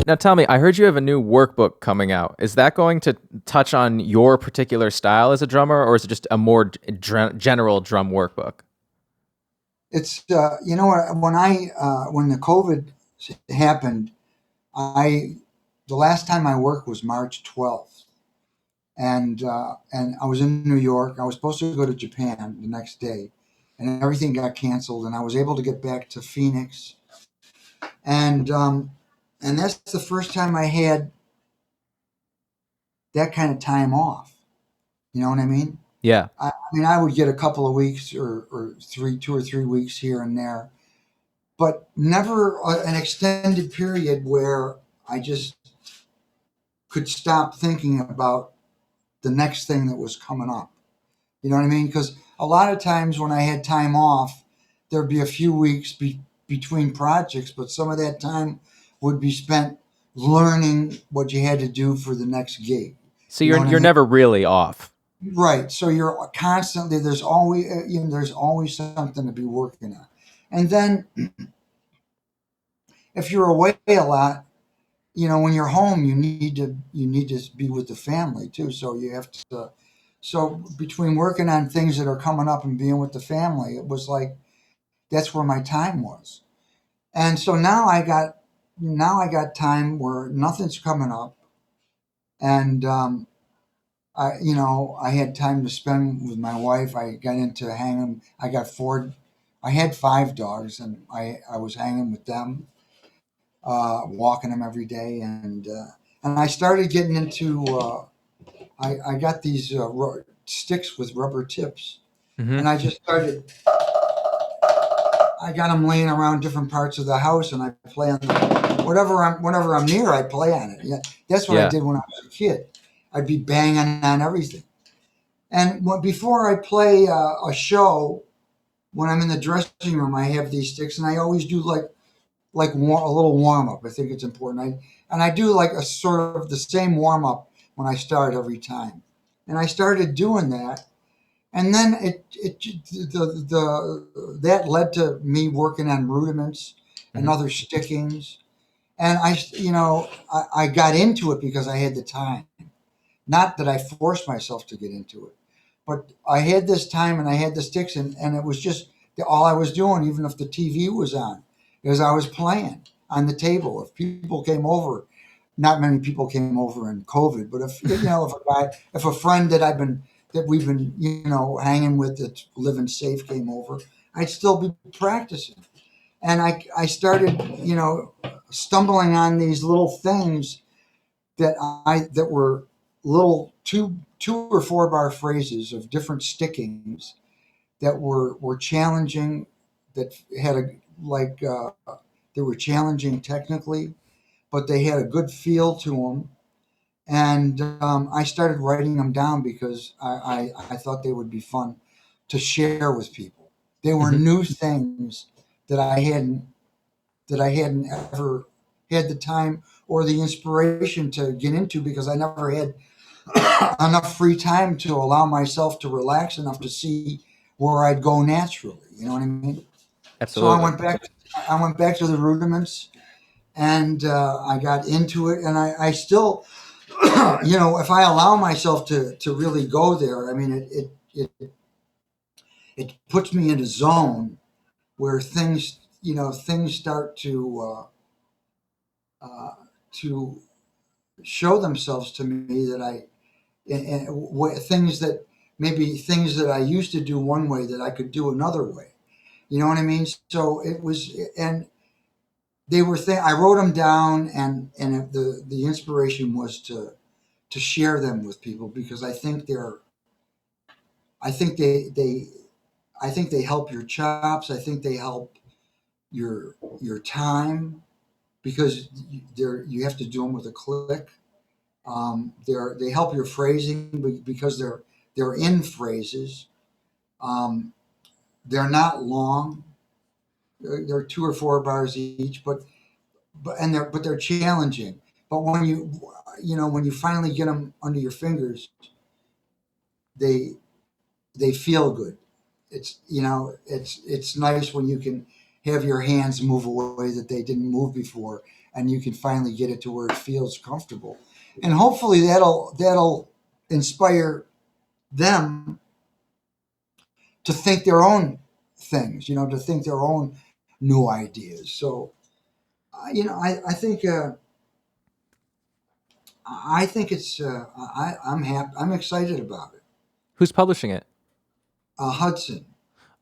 Now tell me, I heard you have a new workbook coming out. Is that going to touch on your particular style as a drummer, or is it just a more general drum workbook? It's you know what, when the COVID happened, I the last time I worked was March 12th, and I was in New York. I was supposed to go to Japan the next day, and everything got canceled, and I was able to get back to Phoenix, and um, and that's the first time I had that kind of time off. You know what I mean? Yeah. I mean, I would get a couple of weeks or 2 or 3 weeks here and there, but never an extended period where I just could stop thinking about the next thing that was coming up. You know what I mean? Because a lot of times when I had time off, there'd be a few weeks between projects, but some of that time would be spent learning what you had to do for the next gig. So You know what I you're mean? never really off. Right. So you're constantly there's always something to be working on. And then if you're away a lot, when you're home, you need to be with the family too. So you have to. So between working on things that are coming up and being with the family, it was like that's where my time was. And so now I got time where nothing's coming up, and I had time to spend with my wife. I got into hanging. I had 5 dogs, and I was hanging with them, walking them every day, and I started getting into. I got these sticks with rubber tips, Hmm. and I got them laying around different parts of the house, and I play on them. Whenever I'm near, I play on it. Yeah, that's what I Yeah. did when I was a kid. I'd be banging on everything. And before I play a show, when I'm in the dressing room, I have these sticks, and I always do a little warm up. I think it's important. I do like a sort of the same warm up when I start every time, and I started doing that, and then the that led to me working on rudiments and Hmm. other stickings, and I got into it because I had the time. Not that I forced myself to get into it, but I had this time and I had the sticks, and it was just all I was doing, even if the TV was on, is I was playing on the table. If people came over, not many people came over in COVID, but if a friend that we've been hanging with that's living safe came over, I'd still be practicing. And I started stumbling on these little things that were little two or four bar phrases of different stickings that were challenging, that had a like they were challenging technically, but they had a good feel to them. And I started writing them down because I thought they would be fun to share with people. They were Hmm. new things that I hadn't ever had the time or the inspiration to get into because I never had enough free time to allow myself to relax enough to see where I'd go naturally. You know what I mean? So I Absolutely. went back. I went back to the rudiments, and I got into it. And I still, if I allow myself to really go there, I mean, it puts me in a zone where things start to show themselves to me that things that maybe things that I used to do one way that I could do another way. You know what I mean? So it was, and they were. I wrote them down, and the inspiration was to share them with people because I think I think they help your chops. I think they help your time because you have to do them with a click. They help your phrasing because they're in phrases. Um, they're not long. They're 2 or 4 bars each, but they're challenging. But when you finally get them under your fingers, they they feel good. It's nice when you can have your hands move a way that they didn't move before, and you can finally get it to where it feels comfortable, and hopefully that'll inspire them to think their own things, to think their own new ideas. So, I think it's I'm happy. I'm excited about it. Who's publishing it? Hudson.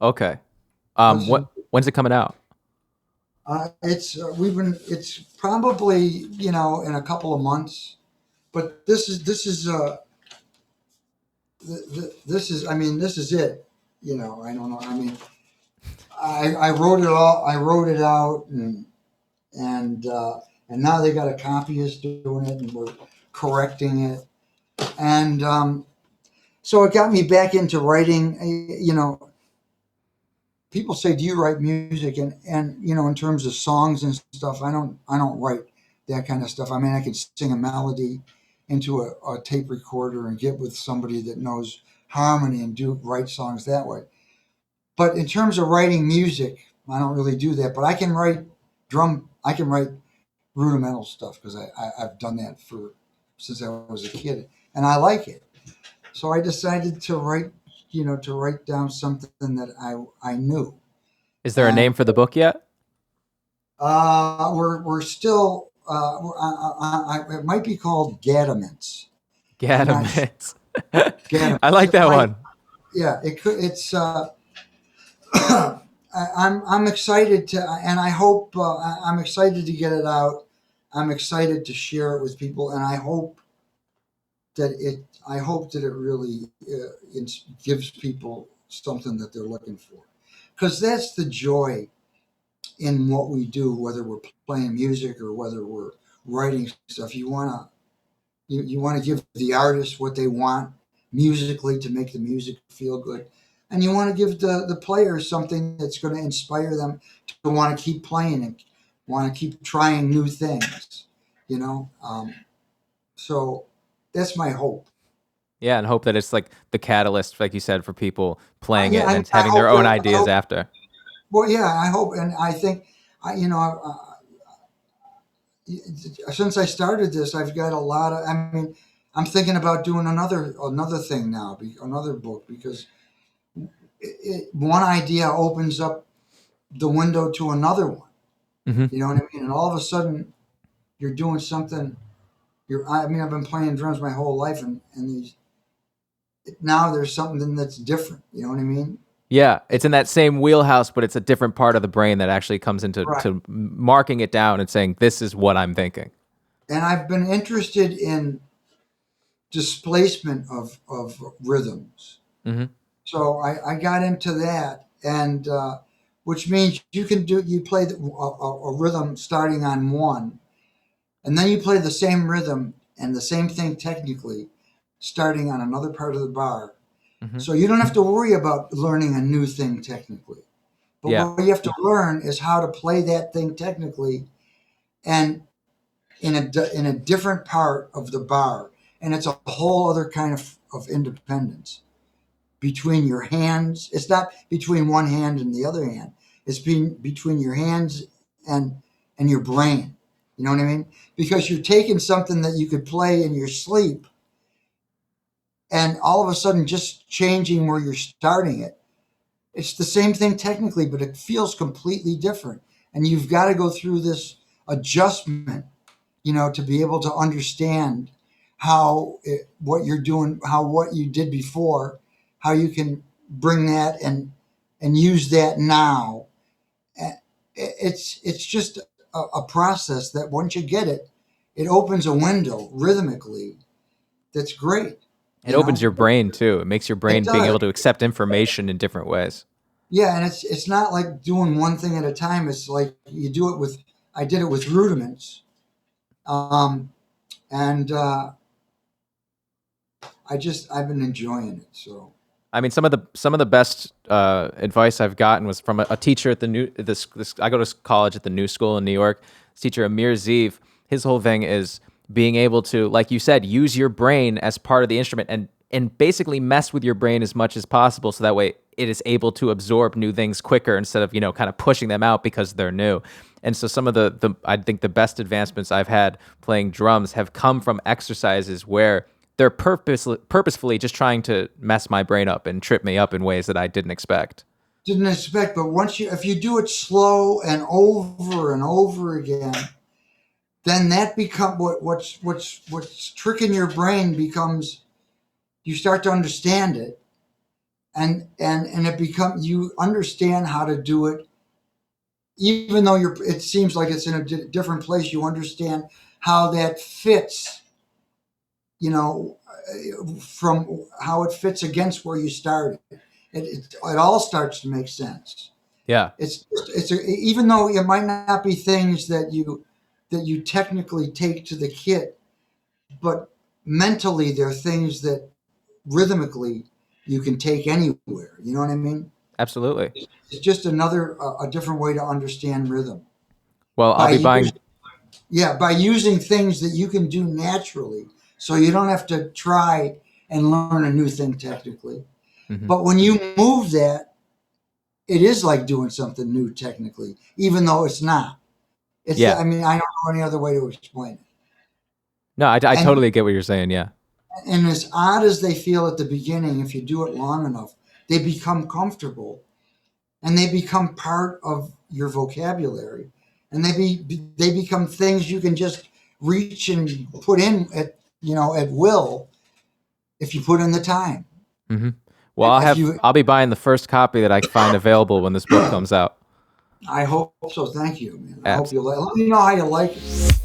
Okay. Hudson. When's it coming out? It's probably in a couple of months, but this is it. I don't know. I mean, I wrote it all. I wrote it out, and now they got a copyist doing it, and we're correcting it, and so it got me back into writing. People say, "Do you write music?" And in terms of songs and stuff, I don't write that kind of stuff. I mean, I can sing a melody into a tape recorder and get with somebody that knows harmony and write songs that way. But in terms of writing music, I don't really do that. But I can write I can write rudimental stuff because I've done that since I was a kid, and I like it. So I decided to write down something that I knew. Is there a And name for the book yet? we're still it might be called Gaddaments. I'm not sure. Gadamits. I Gaddaments. like It that might. one. Yeah. It could. It's. I'm excited and I hope I'm excited to get it out. I'm excited to share it with people, and I hope that it really gives people something that they're looking for, because that's the joy in what we do, whether we're playing music or whether we're writing stuff. You want to give the artist what they want musically to make the music feel good, and you want to give the players something that's going to inspire them to want to keep playing and want to keep trying new things. So that's my hope. Yeah, and hope that it's like the catalyst, like you said, for people playing Yeah, it I and mean, then having their own ideas after. well, yeah, I hope, and I think, since I started this, I've got a lot of. I mean, I'm thinking about doing another thing now, another book, because one idea opens up the window to another one. Hmm. You know what I mean? And all of a sudden, you're doing something. I mean, I've been playing drums my whole life, and now there's something that's different. You know what I mean? Yeah, it's in that same wheelhouse, but it's a different part of the brain that actually comes into Right. to marking it down and saying, "This is what I'm thinking." And I've been interested in displacement of rhythms. Hmm. So I got into that, and which means you play a rhythm starting on one, and then you play the same rhythm and the same thing technically starting on another part of the bar. Hmm. So you don't have to worry about learning a new thing technically. But Yeah, what you have to learn is how to play that thing technically and in a different part of the bar. And it's a whole other kind of independence between your hands. It's not between one hand and the other hand. It's between your hands and your brain. You know what I mean? Because you're taking something that you could play in your sleep, and all of a sudden just changing where you're starting it. It's the same thing technically, but it feels completely different. And you've got to go through this adjustment, to be able to understand what you're doing, how what you did before, how you can bring that and use that now. It's just a process that once you get it, it opens a window rhythmically that's great. it You opens know, your brain too. It makes your it brain being does. able to accept information in different ways. Yeah, and it's not like doing one thing at a time. It's like you do it with. I did it with rudiments, um, and I've been enjoying it. So I mean, some of the best advice I've gotten was from a teacher at the this. I go to college at the New School in New York. This teacher Amir Zeev. His whole thing is being able to, like you said, use your brain as part of the instrument and and basically mess with your brain as much as possible so that way it is able to absorb new things quicker instead of, kind of pushing them out because they're new. And so some of the I think the best advancements I've had playing drums have come from exercises where they're purposefully just trying to mess my brain up and trip me up in ways that I didn't expect. Didn't expect, but if you do it slow and over again, then that become what's tricking your brain becomes, you start to understand it, and it becomes, you understand how to do it, even though it seems like it's in a different place. You understand how that fits, from how it fits against where you started. It all starts to make sense. Yeah, Even though it might not be things that you technically take to the kit, but mentally they're things that rhythmically you can take anywhere. You know what I mean? absolutely. It's just a different way to understand rhythm Well, I'll by be buying. using, yeah, by using things that you can do naturally, so you don't have to try and learn a new thing technically. Mhm. But when you move that, it is like doing something new technically, even though it's not. Yeah. I mean, I don't know any other way to explain it. No, I And totally get what you're saying. Yeah. and as odd as they feel at the beginning, if you do it long enough, they become comfortable and they become part of your vocabulary, and they become things you can just reach and put in at will if you put in the time. hmm Well, And if you, I'll be buying the first copy that I find available when this book comes out. I hope so. Thank you, man. I hope Abs- you let me know how you like it.